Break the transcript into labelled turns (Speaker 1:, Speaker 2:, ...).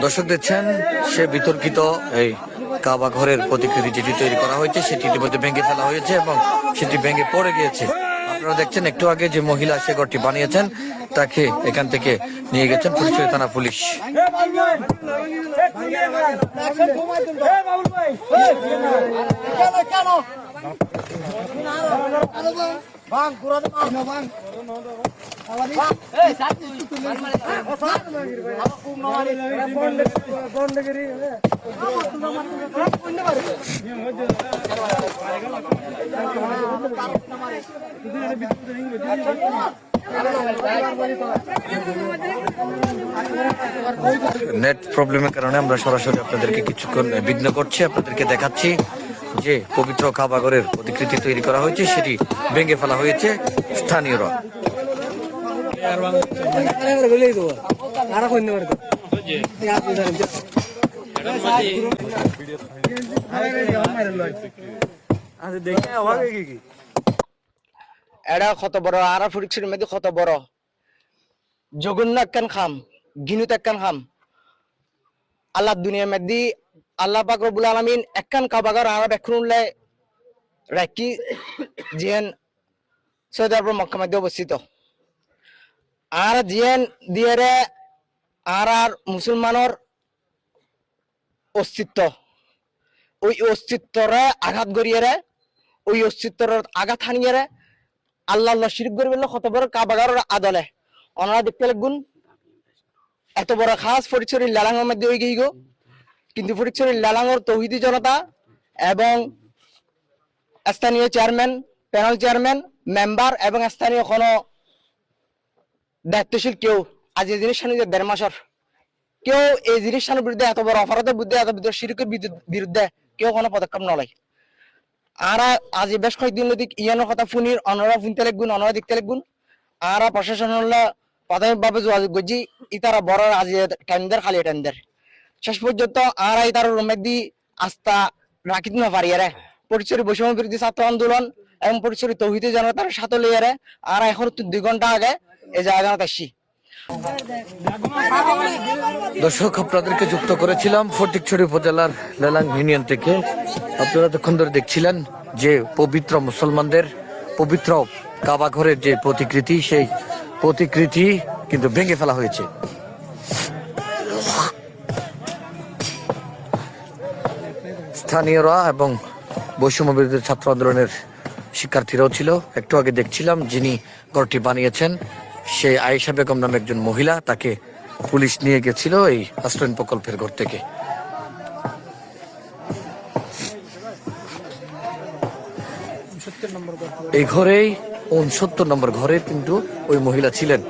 Speaker 1: দর্শক দেখছেন সে বিতর্কিত এই কাবা ঘরের প্রতিকৃতি যেটি তৈরি করা হয়েছে সেটি ইতিমধ্যে ভেঙে ফেলা হয়েছে এবং সেটি ভেঙে পড়ে গিয়েছে। আপনারা দেখছেন একটু আগে যে মহিলা সে ঘরটি বানিয়েছেন তাকে এখান থেকে নিয়ে গেছেন ফুলছড়ি থানা পুলিশ। নেট প্রবলেমের কারণে আমরা সরাসরি আপনাদেরকে কিছুক্ষণ বিঘ্ন করছি, আপনাদেরকে দেখাচ্ছি যে পবিত্র কাবা ঘরের প্রতিকৃতি তৈরি করা হয়েছে সেটি ভেঙে ফেলা হয়েছে স্থানীয়রা।
Speaker 2: এরা কত বড় আর ফুরিক্সের মধ্যে কত বড় জঘন্য একখান খাম, গিনুত একখান খাম। আল্লাহ দুনিয়ার মধ্যে আল্লাহ পাক রব্বুল আলামিন একখান কাবাগার আরব এখন উল্লে রাখি জিয়ান সৌদি আরব মক্কা মধ্যে অবস্থিত। আর জিয়ান দিয়ে আর মুসলমানের অস্তিত্ব, ওই অস্তিত্বরে আঘাত করিয়ে ওই অস্তিত্বর আঘাত হানিয়ে আল্লাহ আল্লাহ শিরিক করে বললো কত বড় কাবাগার আদলে ওনারা দেখতে লাগুন এত বড় খাস ফরিদছড়ির লালাঙ্গের মধ্যে হয়ে গিয়ে গো। কিন্তু ফরিদছড়ির লালাঙ্গর তৌহিদি জনতা এবং স্থানীয় চেয়ারম্যান, প্যানেল চেয়ারম্যান, মেম্বার এবং স্থানীয় কোনো দায়িত্বশীল কেউ আজ এই জিনিস দেড় মাসের কেউ এই জিনিস বিরুদ্ধে এত বড় অপরাধের বিরুদ্ধে এত বড় শিরকের বিরুদ্ধে কেউ কোনো পদক্ষেপ নয়। আর আজ বেশ কয়েকদিন নদী ইয়ানোর কথা ফুনির অনরা ফুনতে লাগবেন, অনরা দেখতে লাগবেন। আর প্রশাসন প্রাথমিকভাবে যোগাযোগ করছি ইতারা বড় আজ টেন্ডার খালি টেন্ডার শেষ পর্যন্ত আর ইতার রুমেদি আস্থা রাখিতে না পারি রে পরিচয় বৈষম্য বিরোধী ছাত্র আন্দোলন এবং পরিচয় তৌহিদি জনতার সাথে লিয়ে আর এখন 2 ঘন্টা আগে এই জায়গায় আসছি।
Speaker 1: দর্শক আপনাদেরকে যুক্ত করেছিলাম ফটিকছড়ি উপজেলার লেলাং ইউনিয়ন থেকে। আপনারা তখন ধরে দেখছিলেন যে পবিত্র মুসলমানদের পবিত্র কাবা ঘরের যে প্রতিকৃতি সেই প্রতিকৃতি কিন্তু ভেঙে ফেলা হয়েছে। স্থানীয়রা এবং বৈষম্য বিরোধী ছাত্র আন্দোলনের শিক্ষার্থীরাও ছিল। একটু আগে দেখছিলাম যিনি ঘরটি বানিয়েছেন সেই আয়েশা বেগম নামে একজন মহিলা, তাকে পুলিশ নিয়ে গেছিল এই আশ্রয়ণ প্রকল্পের ঘর থেকে। এই ঘরেই 69 নম্বর ঘরে কিন্তু ওই মহিলা ছিলেন।